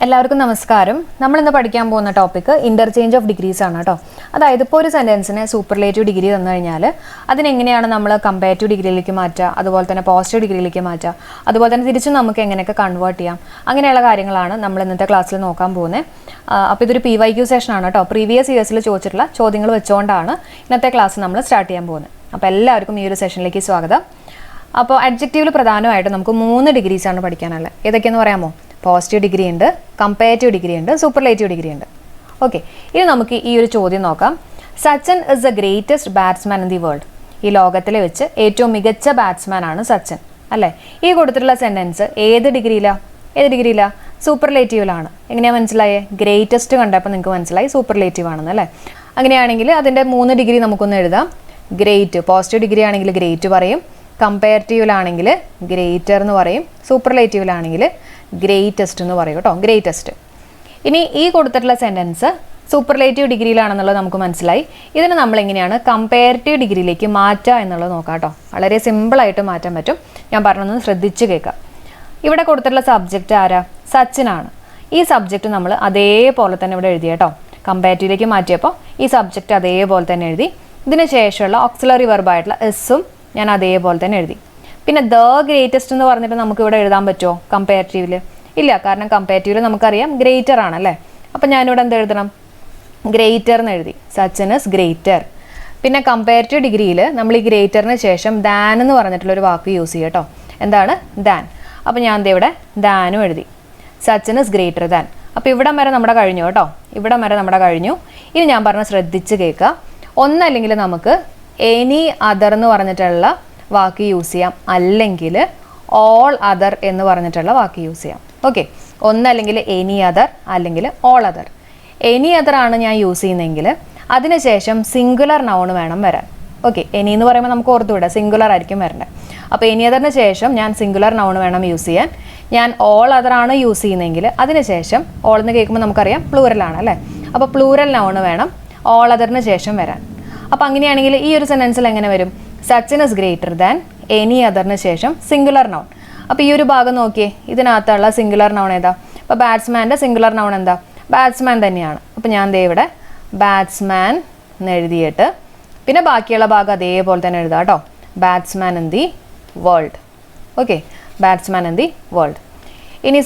എല്ലാവർക്കും നമസ്കാരം. നമ്മൾ ഇന്ന് പഠിക്കാൻ പോകുന്ന ടോപ്പിക് ഇന്റർചേഞ്ച് ഓഫ് ഡിഗ്രീസ് ആണ് കേട്ടോ. അതായത് ഇപ്പോൾ ഒരു സെന്റൻസിന് സൂപ്പർലേറ്റീവ് ഡിഗ്രി തന്നു കഴിഞ്ഞാൽ അതിനെങ്ങനെയാണ് നമ്മൾ കമ്പാരറ്റീവ് ഡിഗ്രിയിലേക്ക് മാറ്റുക, അതുപോലെ തന്നെ പോസിറ്റീവ് ഡിഗ്രിയിലേക്ക് മാറ്റുക, അതുപോലെ തന്നെ തിരിച്ചും നമുക്ക് എങ്ങനെയൊക്കെ കൺവേർട്ട് ചെയ്യാം, അങ്ങനെയുള്ള കാര്യങ്ങളാണ് നമ്മൾ ഇന്നത്തെ ക്ലാസ്സിൽ നോക്കാൻ പോകുന്നത്. അപ്പോൾ ഇതൊരു PYQ സെഷനാണ് കേട്ടോ. പ്രീവിയസ് ഇയേഴ്സിൽ ചോദിച്ചിട്ടുള്ള ചോദ്യങ്ങൾ വെച്ചുകൊണ്ടാണ് ഇന്നത്തെ ക്ലാസ് നമ്മൾ സ്റ്റാർട്ട് ചെയ്യാൻ പോകുന്നത്. അപ്പോൾ എല്ലാവർക്കും ഈ ഒരു സെഷനിലേക്ക് സ്വാഗതം. അപ്പോൾ അഡ്ജക്റ്റീവിൽ പ്രധാനമായിട്ട് നമുക്ക് 3 ഡിഗ്രീസാണ് പഠിക്കാനുള്ളത്. ഏതൊക്കെയെന്ന് പറയാമോ? പോസിറ്റീവ് ഡിഗ്രി ഉണ്ട്, കമ്പാരറ്റീവ് ഡിഗ്രി ഉണ്ട്, സൂപ്പർലേറ്റീവ് ഡിഗ്രി ഉണ്ട്. ഓക്കെ, ഇനി നമുക്ക് ഈ ഒരു ചോദ്യം നോക്കാം. Sachin is the greatest batsman in the world. ഈ ലോകത്തിലെ വെച്ച് ഏറ്റവും മികച്ച ബാറ്റ്സ്മാൻ ആണ് സച്ചിൻ, അല്ലേ? ഈ കൊടുത്തിട്ടുള്ള സെന്റൻസ് ഏത് ഡിഗ്രിയിലാണ്? സൂപ്പർലേറ്റീവിലാണ്. എങ്ങനെയാണ് മനസ്സിലായേ? ഗ്രേറ്റസ്റ്റ് കണ്ടപ്പോൾ നിങ്ങൾക്ക് മനസ്സിലായി സൂപ്പർലേറ്റീവ് ആണെന്ന്, അല്ലേ? അങ്ങനെയാണെങ്കിൽ അതിൻ്റെ 3 ഡിഗ്രി നമുക്കൊന്ന് എഴുതാം. ഗ്രേറ്റ്, പോസിറ്റീവ് ഡിഗ്രി ആണെങ്കിൽ ഗ്രേറ്റ് പറയും, കമ്പാരറ്റീവിലാണെങ്കിൽ ഗ്രേറ്റർ എന്ന് പറയും, സൂപ്പർലേറ്റീവിലാണെങ്കിൽ ഗ്രേറ്റസ്റ്റ് എന്ന് പറയും കേട്ടോ. ഗ്രേറ്റസ്റ്റ്. ഇനി ഈ കൊടുത്തിട്ടുള്ള സെൻറ്റൻസ് സൂപ്പർലേറ്റീവ് ഡിഗ്രിയിലാണെന്നുള്ളത് നമുക്ക് മനസ്സിലായി. ഇതിന് നമ്മൾ എങ്ങനെയാണ് കമ്പാരറ്റീവ് ഡിഗ്രിയിലേക്ക് മാറ്റുക എന്നുള്ളത് നോക്കാം കേട്ടോ. വളരെ സിമ്പിളായിട്ട് മാറ്റാൻ പറ്റും. ഞാൻ പറഞ്ഞൊന്ന് ശ്രദ്ധിച്ച് കേൾക്കാം. ഇവിടെ കൊടുത്തിട്ടുള്ള സബ്ജക്റ്റ് ആരാ? സച്ചിനാണ്. ഈ സബ്ജക്റ്റ് നമ്മൾ അതേപോലെ തന്നെ ഇവിടെ എഴുതി കേട്ടോ. കമ്പാരറ്റീവിലേക്ക് മാറ്റിയപ്പോൾ ഈ സബ്ജക്റ്റ് അതേപോലെ തന്നെ എഴുതി. ഇതിന് ശേഷമുള്ള ഓക്സിലറി വെർബായിട്ടുള്ള എസ്സും ഞാൻ അതേപോലെ തന്നെ എഴുതി. പിന്നെ ദ ഗ്രേറ്റസ്റ്റ് എന്ന് പറഞ്ഞിട്ട് നമുക്ക് ഇവിടെ എഴുതാൻ പറ്റുമോ കമ്പാരറ്റീവിൽ? ഇല്ല, കാരണം കമ്പാരറ്റീവിൽ നമുക്കറിയാം ഗ്രേറ്റർ ആണല്ലേ. അപ്പം ഞാനിവിടെ എന്ത് എഴുതണം? ഗ്രേറ്റർ എന്ന് എഴുതി. Sachin is greater. പിന്നെ കമ്പാരറ്റീവ് ഡിഗ്രിയിൽ നമ്മൾ ഈ ഗ്രേറ്ററിന് ശേഷം ദാൻ എന്ന് പറഞ്ഞിട്ടുള്ളൊരു വാക്ക് യൂസ് ചെയ്യുക കേട്ടോ. എന്താണ്? ദാൻ. അപ്പം ഞാൻ ദേ ഇവിടെ ദാനും എഴുതി. Sachin is greater than. അപ്പോൾ ഇവിടം വരെ നമ്മുടെ കഴിഞ്ഞു കേട്ടോ. ഇവിടം വരെ നമ്മുടെ കഴിഞ്ഞു. ഇനി ഞാൻ പറഞ്ഞ ശ്രദ്ധിച്ച് കേൾക്കുക. ഒന്നല്ലെങ്കിൽ നമുക്ക് എനി അതർ എന്ന് പറഞ്ഞിട്ടുള്ള വാക്ക് യൂസ് ചെയ്യാം, അല്ലെങ്കിൽ ഓൾ അതർ എന്ന് പറഞ്ഞിട്ടുള്ള വാക്ക് യൂസ് ചെയ്യാം. ഓക്കെ, ഒന്നല്ലെങ്കിൽ എനി അതർ അല്ലെങ്കിൽ ഓൾ അതർ. എനി അതർ ആണ് ഞാൻ യൂസ് ചെയ്യുന്നതെങ്കിൽ അതിനുശേഷം സിംഗുലർ നൗൺ വേണം വരാൻ. ഓക്കെ, എനി എന്ന് പറയുമ്പോൾ നമുക്ക് ഓർത്തുവിടാം, സിംഗുലർ ആയിരിക്കും വരേണ്ടത്. അപ്പോൾ എനി അതറിന് ശേഷം ഞാൻ സിംഗുലർ നൗൺ വേണം യൂസ് ചെയ്യാൻ. ഞാൻ ഓൾ അതർ ആണ് യൂസ് ചെയ്യുന്നതെങ്കിൽ അതിനുശേഷം ഓൾ എന്ന് കേൾക്കുമ്പോൾ നമുക്കറിയാം പ്ലൂറലാണ്, അല്ലേ? അപ്പോൾ പ്ലൂറൽ നൗൺ വേണം ഓൾ അതറിന് ശേഷം വരാൻ. അപ്പോൾ അങ്ങനെയാണെങ്കിൽ ഈ ഒരു സെൻറ്റൻസിൽ എങ്ങനെ വരും? Sachin is greater than any അതറിന് ശേഷം സിംഗുലർ നൗൺ. അപ്പോൾ ഈ ഒരു ഭാഗം നോക്കിയേ, ഇതിനകത്തുള്ള സിംഗുലർ നൗൺ ഏതാ? അപ്പോൾ ബാറ്റ്സ്മാൻ്റെ സിംഗുലർ നൗൺ എന്താ? ബാറ്റ്സ്മാൻ തന്നെയാണ്. അപ്പോൾ ഞാൻ ദേ ഇവിടെ ബാറ്റ്സ്മാൻ എന്ന് എഴുതിയിട്ട് പിന്നെ ബാക്കിയുള്ള ഭാഗം അതേപോലെ തന്നെ എഴുതാം കേട്ടോ. Batsman in the world. Okay, batsman in the world. ഇനി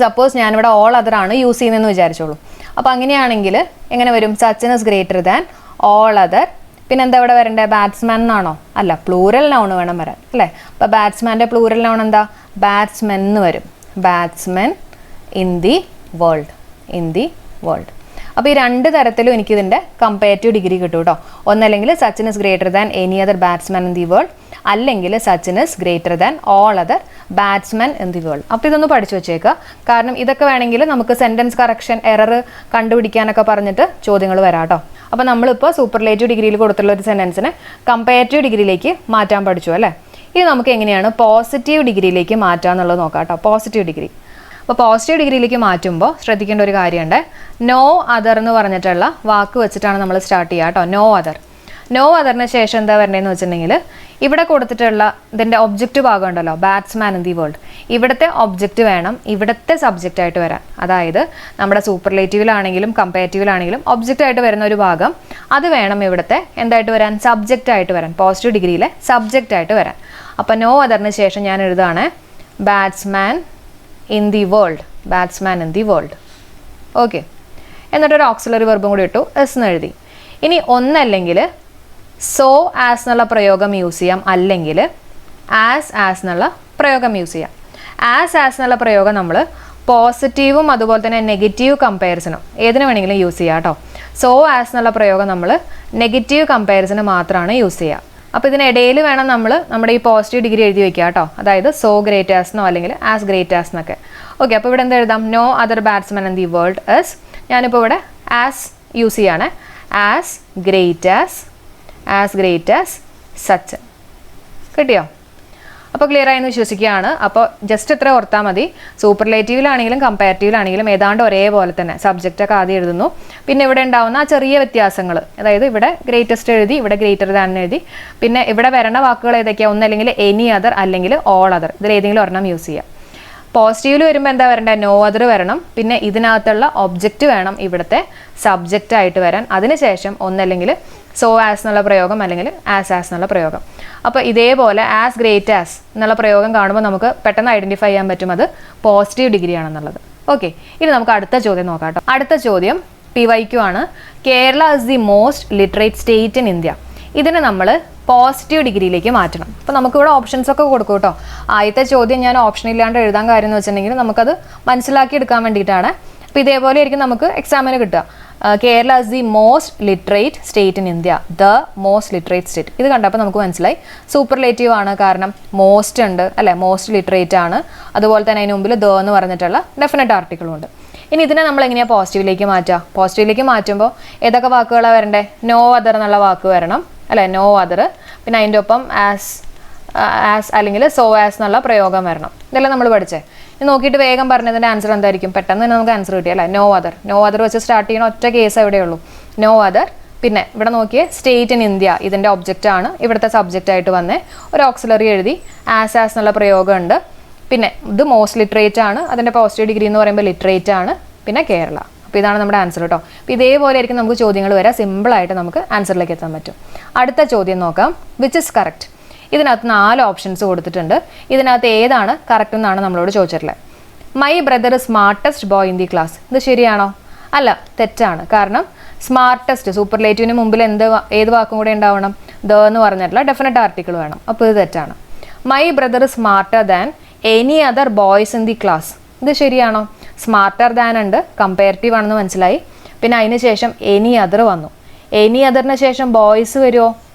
സപ്പോസ് ഞാനിവിടെ ഓൾ അതർ ആണ് യൂസ് ചെയ്യുന്നതെന്ന് വിചാരിച്ചോളൂ. അപ്പോൾ അങ്ങനെയാണെങ്കിൽ എങ്ങനെ വരും? Sachin is greater than all other. പിന്നെ എന്താ ഇവിടെ വരണ്ടേ? ബാറ്റ്സ്മാൻ എന്നാണോ? അല്ല, പ്ലൂറൽ നൗൺ വേണം വരാൻ, അല്ലേ? അപ്പോൾ ബാറ്റ്സ്മാൻ്റെ പ്ലൂറൽ നൗൺ എന്താ? ബാറ്റ്സ്മെൻ എന്ന് വരും. Batsmen in the world. In the world. അപ്പോൾ ഈ 2 തരത്തിലും എനിക്കിതിൻ്റെ കമ്പാരറ്റീവ് ഡിഗ്രി കിട്ടും കേട്ടോ. ഒന്നല്ലെങ്കിൽ Sachin is greater than any other batsman in the world, അല്ലെങ്കിൽ Sachin is greater than all other batsman in the world. അപ്പോൾ ഇതൊന്ന് പഠിച്ചു വെച്ചേക്കുക. കാരണം ഇതൊക്കെ വേണമെങ്കിൽ നമുക്ക് സെൻറ്റൻസ് കറക്ഷൻ എറർ കണ്ടുപിടിക്കാനൊക്കെ പറഞ്ഞിട്ട് ചോദ്യങ്ങൾ വരാം കേട്ടോ. അപ്പോൾ നമ്മളിപ്പോൾ സൂപ്പർലേറ്റീവ് ഡിഗ്രിയിൽ കൊടുത്തുള്ള ഒരു സെൻറ്റൻസിനെ കമ്പാരറ്റീവ് ഡിഗ്രിയിലേക്ക് മാറ്റാൻ പഠിച്ചു, അല്ലേ? ഇത് നമുക്ക് എങ്ങനെയാണ് പോസിറ്റീവ് ഡിഗ്രിയിലേക്ക് മാറ്റുക എന്നുള്ളത് നോക്കാം കേട്ടോ. Positive degree. അപ്പോൾ പോസിറ്റീവ് ഡിഗ്രിയിലേക്ക് മാറ്റുമ്പോൾ ശ്രദ്ധിക്കേണ്ട ഒരു കാര്യമുണ്ട്. നോ അതർ എന്ന് പറഞ്ഞിട്ടുള്ള വാക്ക് വെച്ചിട്ടാണ് നമ്മൾ സ്റ്റാർട്ട് ചെയ്യുക കേട്ടോ. No other. നോ അതറിന് ശേഷം എന്താ വരേണ്ടതെന്ന് വെച്ചിട്ടുണ്ടെങ്കിൽ ഇവിടെ കൊടുത്തിട്ടുള്ള ഇതിൻ്റെ ഒബ്ജക്റ്റ് ഭാഗം ഉണ്ടല്ലോ, ബാറ്റ്സ്മാൻ ഇൻ ദി വേൾഡ്. ഇവിടുത്തെ ഒബ്ജക്റ്റ് വേണം ഇവിടുത്തെ സബ്ജക്റ്റ് ആയിട്ട് വരാൻ. അതായത് നമ്മുടെ സൂപ്പർലേറ്റീവിലാണെങ്കിലും കമ്പാരറ്റീവിലാണെങ്കിലും ഒബ്ജക്റ്റ് ആയിട്ട് വരുന്ന ഒരു ഭാഗം അത് വേണം ഇവിടുത്തെ എന്തായിട്ട് വരാൻ? സബ്ജക്റ്റ് ആയിട്ട് വരാൻ. പോസിറ്റീവ് ഡിഗ്രിയിലെ സബ്ജക്റ്റ് ആയിട്ട് വരാൻ. അപ്പോൾ നോ അതറിന് ശേഷം ഞാൻ എഴുതുകയാണ് batsman in the world. Batsman in the world. Okay, എന്നിട്ടൊരു ഓക്സിലറി വെർബും കൂടി ഇട്ടു, എസ് എന്ന് എഴുതി. ഇനി ഒന്നല്ലെങ്കിൽ സോ ആസ് എന്നുള്ള പ്രയോഗം യൂസ് ചെയ്യാം, അല്ലെങ്കിൽ ആസ് എന്നുള്ള പ്രയോഗം യൂസ് ചെയ്യാം. ആസ് എന്നുള്ള പ്രയോഗം നമ്മൾ പോസിറ്റീവും അതുപോലെ തന്നെ നെഗറ്റീവ് കമ്പാരിസണും ഏതിനു വേണമെങ്കിലും യൂസ് ചെയ്യാം കേട്ടോ. സോ ആസ് എന്നുള്ള പ്രയോഗം നമ്മൾ നെഗറ്റീവ് കമ്പാരിസന് മാത്രമാണ് യൂസ് ചെയ്യുക. അപ്പോൾ ഇതിനിടയിൽ വേണം നമ്മൾ നമ്മുടെ ഈ പോസിറ്റീവ് ഡിഗ്രി എഴുതി വയ്ക്കുക കേട്ടോ. അതായത് സോ ഗ്രേറ്റ് ആസ് എന്നോ അല്ലെങ്കിൽ ആസ് ഗ്രേറ്റ് ആസ് എന്നൊക്കെ. ഓക്കെ, അപ്പോൾ ഇവിടെ എന്താ എഴുതാം? No other batsman in the world is. ഞാനിപ്പോൾ ഇവിടെ ആസ് യൂസ് ചെയ്യാണ്. As great as Sachin. കിട്ടിയോ? അപ്പോൾ ക്ലിയർ ആയെന്ന് വിശ്വസിക്കുകയാണ്. അപ്പോൾ ജസ്റ്റ് ഇത്ര ഓർത്താൽ മതി. സൂപ്പർലേറ്റീവിലാണെങ്കിലും കമ്പാരറ്റീവിലാണെങ്കിലും ഏതാണ്ട് ഒരേപോലെ തന്നെ സബ്ജക്റ്റൊക്കെ ആദ്യം എഴുതുന്നു. പിന്നെ ഇവിടെ ഉണ്ടാവുന്ന ആ ചെറിയ വ്യത്യാസങ്ങൾ, അതായത് ഇവിടെ ഗ്രേറ്റസ്റ്റ് എഴുതി, ഇവിടെ ഗ്രേറ്റർ ദാൻ എഴുതി. പിന്നെ ഇവിടെ വരണ വാക്കുകൾ ഏതൊക്കെയാണ്? ഒന്നല്ലെങ്കിൽ എനി അതർ അല്ലെങ്കിൽ ഓൾ അതർ. ഇതിൽ ഏതെങ്കിലും ഒരെണ്ണം യൂസ് ചെയ്യാം. പോസിറ്റീവിൽ വരുമ്പോൾ എന്താ വരണ്ടേ? നോ അതർ വരണം. പിന്നെ ഇതിനകത്തുള്ള ഒബ്ജക്റ്റ് വേണം ഇവിടുത്തെ സബ്ജക്റ്റ് ആയിട്ട് വരാൻ. അതിനുശേഷം ഒന്നല്ലെങ്കിൽ സോ ആസ് എന്നുള്ള പ്രയോഗം അല്ലെങ്കിൽ ആസ് എന്നുള്ള പ്രയോഗം. അപ്പോൾ ഇതേപോലെ ആസ് ഗ്രേറ്റ് ആസ് എന്നുള്ള പ്രയോഗം കാണുമ്പോൾ നമുക്ക് പെട്ടെന്ന് ഐഡന്റിഫൈ ചെയ്യാൻ പറ്റും അത് പോസിറ്റീവ് ഡിഗ്രി ആണെന്നുള്ളത്. ഓക്കെ, ഇനി നമുക്ക് അടുത്ത ചോദ്യം നോക്കാം കേട്ടോ. അടുത്ത ചോദ്യം PYQ ആണ്. Kerala is the most literate state in India. ഇതിനെ നമ്മൾ പോസിറ്റീവ് ഡിഗ്രിയിലേക്ക് മാറ്റണം. അപ്പോൾ നമുക്കിവിടെ ഓപ്ഷൻസ് ഒക്കെ കൊടുക്കും കേട്ടോ. ആദ്യത്തെ ചോദ്യം ഞാൻ ഓപ്ഷൻ ഇല്ലാണ്ട് എഴുതാൻ കാര്യം എന്ന് വെച്ചിട്ടുണ്ടെങ്കിൽ നമുക്കത് മനസ്സിലാക്കി എടുക്കാൻ വേണ്ടിയിട്ടാണ്. അപ്പോൾ ഇതേപോലെ ആയിരിക്കും നമുക്ക് എക്സാമിന് കിട്ടുക. Kerala is the most literate state in India, the most literate state. ഇത് കണ്ടപ്പോൾ നമുക്ക് മനസ്സിലായി സൂപ്പർലേറ്റീവ് ആണ്, കാരണം മോസ്റ്റ് ഉണ്ട് അല്ലേ, മോസ്റ്റ് ലിറ്ററേറ്റ് ആണ്. അതുപോലെ തന്നെ അതിന് മുമ്പിൽ ദ എന്ന് പറഞ്ഞിട്ടുള്ള ഡെഫിനറ്റ് ആർട്ടിക്കിളും ഉണ്ട്. ഇനി ഇതിനെ നമ്മൾ എങ്ങനെയാണ് പോസിറ്റീവിലേക്ക് മാറ്റുക? പോസിറ്റീവിലേക്ക് മാറ്റുമ്പോൾ ഏതൊക്കെ വാക്കുകളാണ് വരണ്ടേ? നോ അതർ എന്നുള്ള വാക്ക് വരണം അല്ലേ, നോ അതർ. പിന്നെ അതിൻ്റെ ഒപ്പം ആസ് അല്ലെങ്കിൽ സോ ആസ് എന്നുള്ള പ്രയോഗം വരണം. ഇതെല്ലാം നമ്മൾ പഠിച്ചേ. ഇത് നോക്കിയിട്ട് വേഗം പറഞ്ഞതിൻ്റെ ആൻസർ എന്തായിരിക്കും? പെട്ടെന്ന് തന്നെ നമുക്ക് ആൻസർ കിട്ടിയ അല്ലേ, നോ അതർ. നോ അതർ വെച്ച് സ്റ്റാർട്ട് ചെയ്യണ ഒറ്റ കേസ് എവിടെ ഉള്ളൂ, നോ അതർ. പിന്നെ ഇവിടെ നോക്കിയേ സ്റ്റേറ്റ് ഇൻ ഇന്ത്യ ഇതിൻ്റെ ഒബ്ജക്റ്റ് ആണ്, ഇവിടുത്തെ സബ്ജക്റ്റ് ആയിട്ട് വന്നേ. ഒരു ഓക്സിലറി എഴുതി, ആസ് എന്നുള്ള പ്രയോഗം ഉണ്ട്. പിന്നെ ഇത് മോസ്റ്റ് ലിറ്ററേറ്റ് ആണ്, അതിൻ്റെ പോസിറ്റീവ് ഡിഗ്രി എന്ന് പറയുമ്പോൾ ലിറ്ററേറ്റ് ആണ്. പിന്നെ കേരള. അപ്പോൾ ഇതാണ് നമ്മുടെ ആൻസർ കേട്ടോ. അപ്പോൾ ഇതേപോലെ ആയിരിക്കും നമുക്ക് ചോദ്യങ്ങൾ വരാം. സിമ്പിളായിട്ട് നമുക്ക് ആൻസറിലേക്ക് എത്താൻ പറ്റും. അടുത്ത ചോദ്യം നോക്കാം. Which is correct? ഇതിനകത്ത് 4 ഓപ്ഷൻസ് കൊടുത്തിട്ടുണ്ട്. ഇതിനകത്ത് ഏതാണ് കറക്റ്റ് എന്നാണ് നമ്മളോട് ചോദിച്ചിട്ടുള്ളത്. My brother smartest boy in the class. ഇത് ശരിയാണോ? അല്ല, തെറ്റാണ്. കാരണം സ്മാർട്ടസ്റ്റ് സൂപ്പർലേറ്റീവിന് മുമ്പിൽ ഏത് വാക്കും കൂടെ ഉണ്ടാവണം? ദ എന്ന് പറഞ്ഞിട്ടുള്ള ഡെഫിനറ്റ് ആർട്ടിക്കിൾ വേണം. അപ്പോൾ ഇത് തെറ്റാണ്. My brother smarter than any other boys in the class. ഇത് ശരിയാണോ? സ്മാർട്ടർ ദാൻ ഉണ്ട്, കമ്പയറേറ്റീവ് ആണെന്ന് മനസ്സിലായി. പിന്നെ അതിന് ശേഷം എനി അതർ വന്നു. എനി അതറിന് ശേഷം ബോയ്സ് വരുമോ?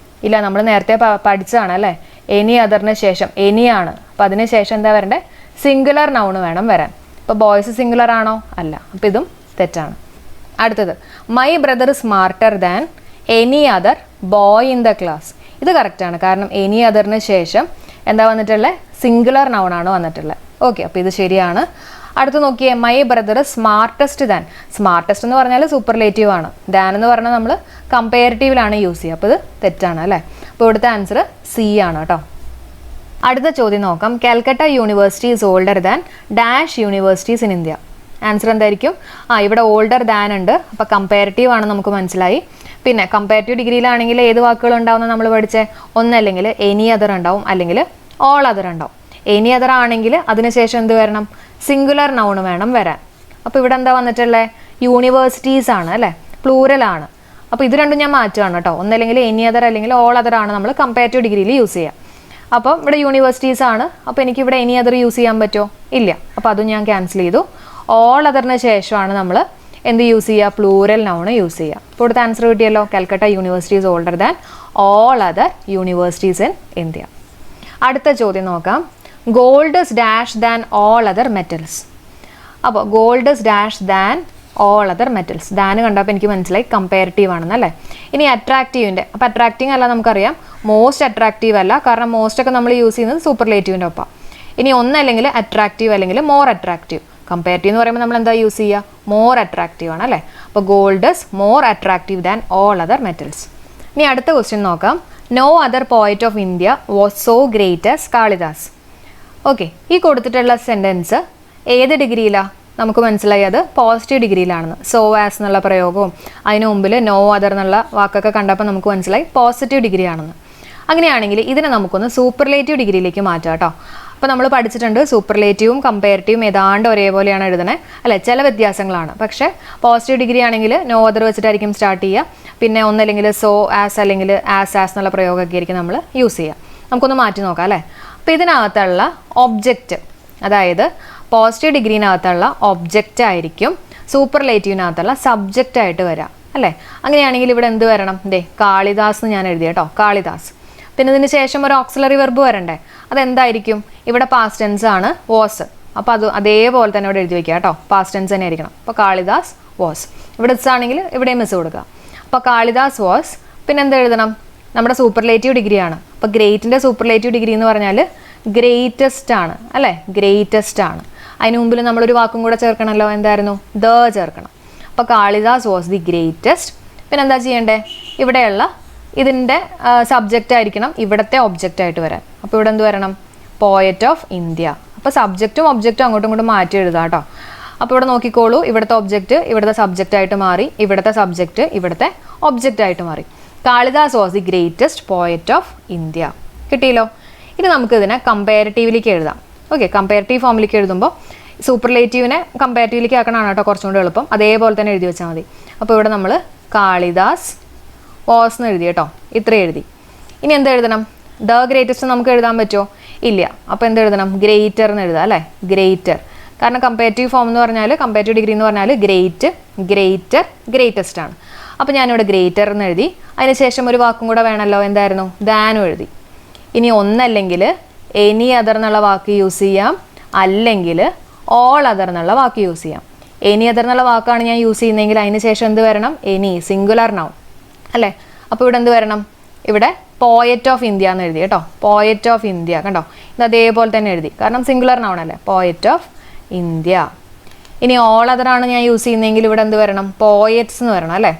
ഇല്ല, നമ്മൾ നേരത്തെ പഠിച്ചതാണ് അല്ലേ. എനി അതറിന് ശേഷം എനി ആണ്. അപ്പോൾ അതിന് ശേഷം എന്താ വരണ്ടേ? സിംഗുലർ നൗൺ വേണം വരാൻ. അപ്പോൾ ബോയ്സ് സിംഗുലർ ആണോ? അല്ല. അപ്പോൾ ഇതും തെറ്റാണ്. അടുത്തത് my brother smarter than any other boy in the class. ഇത് കറക്റ്റാണ്. കാരണം എനി അതറിന് ശേഷം എന്താ വന്നിട്ടുള്ളത്? സിംഗുലർ നൗൺ ആണ് വന്നിട്ടുള്ളത്. ഓക്കെ, അപ്പോൾ ഇത് ശരിയാണ്. അടുത്ത് നോക്കിയേ, my brother smartest than. Smartest എന്ന് പറഞ്ഞാൽ സൂപ്പർലേറ്റീവ് ആണ്. ദാൻ എന്ന് പറഞ്ഞാൽ നമ്മൾ കമ്പയറേറ്റീവിലാണ് യൂസ് ചെയ്യുക. അപ്പോൾ ഇത് തെറ്റാണ് അല്ലേ. അപ്പോൾ ഇവിടുത്തെ ആൻസർ സി ആണ് കേട്ടോ. അടുത്ത ചോദ്യം നോക്കാം. Calcutta university is older than dash universities in India. Answer എന്തായിരിക്കും? ഇവിടെ ഓൾഡർ ദാൻ ഉണ്ട്. അപ്പോൾ കമ്പയറേറ്റീവ് ആണ് നമുക്ക് മനസ്സിലായി. പിന്നെ കമ്പയറേറ്റീവ് ഡിഗ്രിയിലാണെങ്കിൽ ഏത് വാക്കുകൾ ഉണ്ടാവുന്ന നമ്മൾ പഠിച്ചേ? ഒന്നല്ലെങ്കിൽ എനി അതർ ഉണ്ടാവും, അല്ലെങ്കിൽ ഓൾ അതർ ഉണ്ടാവും. എനി അതർ ആണെങ്കിൽ അതിനുശേഷം എന്ത് വരണം? സിംഗുലർ നൗൺ വേണം വരാൻ. അപ്പോൾ ഇവിടെ എന്താ വന്നിട്ടുള്ളത്? യൂണിവേഴ്സിറ്റീസ് ആണ് അല്ലേ, പ്ലൂറൽ ആണ്. അപ്പോൾ ഇത് രണ്ടും ഞാൻ മാറ്റുകയാണ് കേട്ടോ. ഒന്നല്ലെങ്കിൽ എനി അതർ അല്ലെങ്കിൽ ഓൾ അതർ ആണ് നമ്മൾ കമ്പയറേറ്റീവ് ഡിഗ്രിയിൽ യൂസ് ചെയ്യുക. അപ്പം ഇവിടെ യൂണിവേഴ്സിറ്റീസ് ആണ്. അപ്പോൾ എനിക്ക് ഇവിടെ എനി അതർ യൂസ് ചെയ്യാൻ പറ്റുമോ? ഇല്ല. അപ്പോൾ അതും ഞാൻ ക്യാൻസൽ ചെയ്തു. ഓൾ അതറിന് ശേഷമാണ് നമ്മൾ എന്ത് യൂസ് ചെയ്യുക? പ്ലൂറൽ നൗൺ യൂസ് ചെയ്യുക. അപ്പോൾ ഇവിടുത്തെ ആൻസർ കിട്ടിയല്ലോ. Calcutta university is older than all other universities in India. അടുത്ത ചോദ്യം നോക്കാം. Gold is dash than all other metals. അപ്പോൾ gold is dash than all other metals. Than കണ്ടപ്പോൾ എനിക്ക് മനസ്സിലായി കമ്പയറേറ്റീവ് ആണെന്നല്ലേ. ഇനി അട്രാക്റ്റീവിൻ്റെ, അപ്പോൾ അട്രാക്റ്റീവ് അല്ല നമുക്കറിയാം, മോസ്റ്റ് അട്രാക്റ്റീവ് അല്ല. കാരണം മോസ്റ്റ് ഒക്കെ നമ്മൾ യൂസ് ചെയ്യുന്നത് സൂപ്പർലേറ്റീവിൻ്റെ ഒപ്പം. ഇനി ഒന്നല്ലെങ്കിൽ അട്രാക്റ്റീവ് അല്ലെങ്കിൽ മോർ അട്രാക്റ്റീവ്. കമ്പയറേറ്റീവ് എന്ന് പറയുമ്പോൾ നമ്മൾ എന്താ യൂസ് ചെയ്യുക? മോർ അട്രാക്റ്റീവ് ആണ് അല്ലേ. അപ്പോൾ gold is more attractive than all other metals. ഇനി അടുത്ത ക്വസ്റ്റ്യൻ നോക്കാം. No other poet of India was so great as Kalidas. Okay, ഈ കൊടുത്തിട്ടുള്ള സെൻറ്റൻസ് ഏത് ഡിഗ്രിയിലാണ്? നമുക്ക് മനസ്സിലായി അത് പോസിറ്റീവ് ഡിഗ്രിയിലാണെന്ന്. സോ ആസ് എന്നുള്ള പ്രയോഗവും അതിന് മുമ്പിൽ നോ അതർ എന്നുള്ള വാക്കൊക്കെ കണ്ടപ്പോൾ നമുക്ക് മനസ്സിലായി പോസിറ്റീവ് ഡിഗ്രി ആണെന്ന്. അങ്ങനെയാണെങ്കിൽ ഇതിനെ നമുക്കൊന്ന് സൂപ്പർലേറ്റീവ് ഡിഗ്രിയിലേക്ക് മാറ്റാം കേട്ടോ. അപ്പോൾ നമ്മൾ പഠിച്ചിട്ടുണ്ട് സൂപ്പർലേറ്റീവും കമ്പയറേറ്റീവും ഏതാണ്ട് ഒരേപോലെയാണ് എഴുതണേ അല്ലേ, ചില വ്യത്യാസങ്ങളാണ്. പക്ഷേ പോസിറ്റീവ് ഡിഗ്രി ആണെങ്കിൽ നോ അതർ വെച്ചിട്ടായിരിക്കും സ്റ്റാർട്ട് ചെയ്യുക. പിന്നെ ഒന്നല്ലെങ്കിൽ സോ ആസ് അല്ലെങ്കിൽ ആസ് എന്നുള്ള പ്രയോഗമൊക്കെ ആയിരിക്കും നമ്മൾ യൂസ് ചെയ്യുക. നമുക്കൊന്ന് മാറ്റി നോക്കാം അല്ലേ. അപ്പോൾ ഇതിനകത്തുള്ള ഒബ്ജക്റ്റ്, അതായത് പോസിറ്റീവ് ഡിഗ്രീനകത്തുള്ള ഒബ്ജക്റ്റ് ആയിരിക്കും സൂപ്പർലേറ്റീവിനകത്തുള്ള സബ്ജക്റ്റ് ആയിട്ട് വരാം അല്ലേ. അങ്ങനെയാണെങ്കിൽ ഇവിടെ എന്ത് വരണം? കാളിദാസ് എന്ന് ഞാൻ എഴുതി കേട്ടോ, കാളിദാസ്. പിന്നെ ഇതിന് ശേഷം ഒരു ഓക്സിലറി വെർബ് വരണ്ടേ, അതെന്തായിരിക്കും? ഇവിടെ പാസ്റ്റ് ടെൻസ് ആണ്, വാസ്. അപ്പോൾ അത് അതേപോലെ തന്നെ ഇവിടെ എഴുതി വയ്ക്കുക കേട്ടോ, പാസ്റ്റ് ടെൻസ് തന്നെ ആയിരിക്കണം. അപ്പോൾ കാളിദാസ് വാസ്. ഇവിടെ ഇസ് ആണെങ്കിൽ ഇവിടെയും മിസ് കൊടുക്കുക. അപ്പോൾ കാളിദാസ് വാസ്. പിന്നെ എന്ത് എഴുതണം? നമ്മുടെ സൂപ്പർലേറ്റീവ് ഡിഗ്രിയാണ്. അപ്പോൾ ഗ്രേറ്റിൻ്റെ സൂപ്പർലേറ്റീവ് ഡിഗ്രി എന്ന് പറഞ്ഞാൽ ഗ്രേറ്റസ്റ്റ് ആണ് അല്ലേ, ഗ്രേറ്റസ്റ്റ് ആണ്. അതിന് മുമ്പിൽ നമ്മളൊരു വാക്കും കൂടെ ചേർക്കണമല്ലോ, എന്തായിരുന്നു? ദ ചേർക്കണം. അപ്പോൾ കാളിദാസ് വാസ് ദി ഗ്രേറ്റസ്റ്റ്. പിന്നെ എന്താ ചെയ്യേണ്ടേ? ഇവിടെയുള്ള ഇതിൻ്റെ സബ്ജക്റ്റ് ആയിരിക്കണം ഇവിടുത്തെ ഒബ്ജക്റ്റ് ആയിട്ട് വരാൻ. അപ്പോൾ ഇവിടെ എന്ത് വരണം? Poet of India. അപ്പോൾ സബ്ജക്റ്റും ഒബ്ജക്റ്റും അങ്ങോട്ടും ഇങ്ങോട്ടും മാറ്റി എഴുതാം കേട്ടോ. അപ്പോൾ ഇവിടെ നോക്കിക്കോളൂ, ഇവിടുത്തെ ഒബ്ജക്റ്റ് ഇവിടുത്തെ സബ്ജക്റ്റ് ആയിട്ട് മാറി, ഇവിടുത്തെ സബ്ജക്റ്റ് ഇവിടുത്തെ ഒബ്ജക്റ്റ് ആയിട്ട് മാറി. Kalidas was the greatest poet of India. കിട്ടിയല്ലോ. ഇനി നമുക്ക് ഇതിനെ കമ്പാരിറ്റീവിലേക്ക് എഴുതാം. ഓക്കെ, കമ്പാരിറ്റീവ് ഫോമിലേക്ക് എഴുതുമ്പോൾ സൂപ്പർലേറ്റീവിനെ കമ്പാരിറ്റീവിലേക്ക് ആക്കണമാണ് കേട്ടോ കുറച്ചും കൂടി എളുപ്പം. അതേപോലെ തന്നെ എഴുതി വെച്ചാൽ മതി. അപ്പോൾ ഇവിടെ നമ്മൾ കാളിദാസ് വാസ് എന്ന് എഴുതി കേട്ടോ, ഇത്ര എഴുതി. ഇനി എന്ത് എഴുതണം? ദ ഗ്രേറ്റസ്റ്റ് നമുക്ക് എഴുതാൻ പറ്റുമോ? ഇല്ല. അപ്പോൾ എന്ത് എഴുതണം? ഗ്രേറ്റർ എന്ന് എഴുതാം അല്ലേ, ഗ്രേറ്റർ. കാരണം കമ്പാരിറ്റീവ് ഫോം എന്ന് പറഞ്ഞാൽ, കമ്പാരിറ്റീവ് ഡിഗ്രി എന്ന് പറഞ്ഞാൽ ഗ്രേറ്റ്, ഗ്രേറ്റർ, ഗ്രേറ്റസ്റ്റ് ആണ്. അപ്പോൾ ഞാനിവിടെ ഗ്രേറ്റർ എന്ന് എഴുതി. അതിനുശേഷം ഒരു വാക്കും കൂടെ വേണമല്ലോ, എന്തായിരുന്നു? ദാനും എഴുതി. ഇനി ഒന്നല്ലെങ്കിൽ എനി അതർ എന്നുള്ള വാക്ക് യൂസ് ചെയ്യാം, അല്ലെങ്കിൽ ഓൾ അതർ എന്നുള്ള വാക്ക് യൂസ് ചെയ്യാം. എനി അതർ എന്നുള്ള വാക്കാണ് ഞാൻ യൂസ് ചെയ്യുന്നതെങ്കിൽ അതിന് ശേഷം എന്ത് വരണം? എനി, സിംഗുലർ നൗൺ അല്ലേ. അപ്പോൾ ഇവിടെ എന്ത് വരണം? ഇവിടെ പോയറ്റ് ഓഫ് ഇന്ത്യ എന്ന് എഴുതി കേട്ടോ, പോയറ്റ് ഓഫ് ഇന്ത്യ. കണ്ടോ, ഇത് അതേപോലെ തന്നെ എഴുതി, കാരണം സിംഗുലർ നൗൺ അല്ലേ, പോയറ്റ് ഓഫ് ഇന്ത്യ. ഇനി ഓൾ അതർ ആണ് ഞാൻ യൂസ് ചെയ്യുന്നതെങ്കിൽ ഇവിടെ എന്ത് വരണം? പോയറ്റ്സ് എന്ന് വരണം അല്ലേ,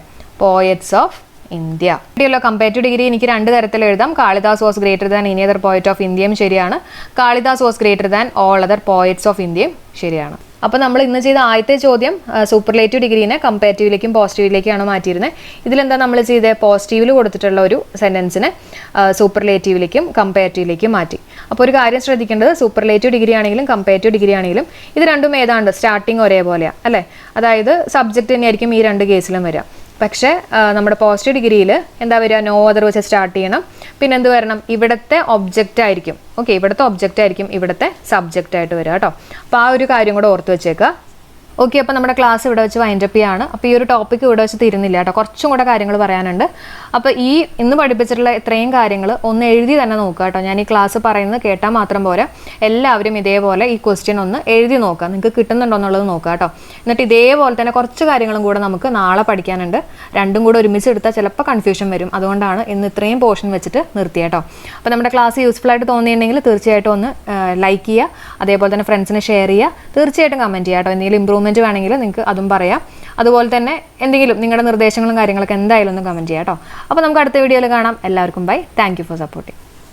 പോയറ്റ്സ് ഓഫ് ഇന്ത്യ. കിട്ടിയല്ലോ. കമ്പാരിറ്റീവ് ഡിഗ്രി എനിക്ക് രണ്ട് തരത്തിൽ എഴുതാം. Kalidas was greater than any other poet of ഇന്ത്യയും ശരിയാണ്, Kalidas was greater than all other poets of ഇന്ത്യയും ശരിയാണ്. അപ്പോൾ നമ്മൾ ഇന്ന് ചെയ്ത ആദ്യത്തെ ചോദ്യം സൂപ്പർലേറ്റീവ് ഡിഗ്രീനെ കമ്പാരിറ്റീവിലേക്കും പോസിറ്റീവിലേക്കാണ് മാറ്റിയിരുന്നത്. ഇതിലെന്താ നമ്മൾ ചെയ്തത്? പോസിറ്റീവിൽ കൊടുത്തിട്ടുള്ള ഒരു സെൻറ്റൻസിനെ സൂപ്പർലേറ്റീവിലേക്കും കമ്പാരിറ്റീവിലേക്കും മാറ്റി. അപ്പോൾ ഒരു കാര്യം ശ്രദ്ധിക്കേണ്ടത്, സൂപ്പർലേറ്റീവ് ഡിഗ്രി ആണെങ്കിലും കമ്പാരിറ്റീവ് ഡിഗ്രി ആണെങ്കിലും ഇത് രണ്ടും ഏതാണ്ട് സ്റ്റാർട്ടിങ് ഒരേപോലെയാണ് അല്ലേ. അതായത് സബ്ജക്റ്റ് തന്നെയായിരിക്കും ഈ രണ്ട് കേസിലും വരിക. പക്ഷേ നമ്മുടെ പോസിറ്റീവ് ഡിഗ്രിയിൽ എന്താ വരിക? നോ അതർ വെച്ച് സ്റ്റാർട്ട് ചെയ്യണം. പിന്നെ എന്ത് വരണം? ഇവിടുത്തെ ഒബ്ജക്റ്റ് ആയിരിക്കും. ഓക്കെ, ഇവിടുത്തെ ഒബ്ജക്റ്റ് ആയിരിക്കും ഇവിടുത്തെ സബ്ജക്റ്റ് ആയിട്ട് വരിക കേട്ടോ. അപ്പോൾ ആ ഒരു കാര്യം കൂടെ ഓർത്ത് വെച്ചേക്കുക. ഓക്കെ, അപ്പോൾ നമ്മുടെ ക്ലാസ് ഇവിടെ വെച്ച് വൈൻഡപ്പ് ചെയ്യാണ്. അപ്പോൾ ഈ ഒരു ടോപ്പിക്ക് ഇവിടെ വെച്ച് തീരുന്നില്ല കേട്ടോ, കുറച്ചും കൂടെ കാര്യങ്ങൾ പറയാനുണ്ട്. അപ്പോൾ ഈ ഇന്ന് പഠിപ്പിച്ചിട്ടുള്ള ഇത്രയും കാര്യങ്ങൾ ഒന്ന് എഴുതി തന്നെ നോക്കുക കേട്ടോ. ഞാൻ ഈ ക്ലാസ് പറയുന്നത് കേട്ടാൽ മാത്രം പോരാ, എല്ലാവരും ഇതേപോലെ ഈ ക്വസ്റ്റ്യൻ ഒന്ന് എഴുതി നോക്കുക, നിങ്ങൾക്ക് കിട്ടുന്നുണ്ടോ എന്നുള്ളത് നോക്കുക കേട്ടോ. എന്നിട്ട് ഇതേപോലെ തന്നെ കുറച്ച് കാര്യങ്ങളും കൂടെ നമുക്ക് നാളെ പഠിക്കാനുണ്ട്. രണ്ടും കൂടെ ഒരുമിച്ച് എടുത്താൽ ചിലപ്പോൾ കൺഫ്യൂഷൻ വരും. അതുകൊണ്ടാണ് ഇന്ന് ഇത്രയും പോർഷൻ വെച്ചിട്ട് നിർത്തിയ കേട്ടോ. അപ്പോൾ നമ്മുടെ ക്ലാസ് യൂസ്ഫുൾ ആയിട്ട് തോന്നിയിട്ടുണ്ടെങ്കിൽ തീർച്ചയായിട്ടും ഒന്ന് ലൈക്ക് ചെയ്യുക, അതേപോലെ തന്നെ ഫ്രണ്ട്സിന് ഷെയർ ചെയ്യുക, തീർച്ചയായിട്ടും കമൻറ്റ് ചെയ്യുക കേട്ടോ. എന്തെങ്കിലും ഇമ്പ്രൂവ്മെൻറ്റ് വേണമെങ്കിൽ നിങ്ങൾക്ക് അതും പറയാം. അതുപോലെ തന്നെ എന്തെങ്കിലും നിങ്ങളുടെ നിർദ്ദേശങ്ങളും കാര്യങ്ങളൊക്കെ എന്തായാലും ഒന്ന് കമൻറ്റ് ചെയ്യാം കേട്ടോ. അപ്പോൾ നമുക്ക് അടുത്ത വീഡിയോയിൽ കാണാം. എല്ലാവർക്കും bye. Thank you for supporting.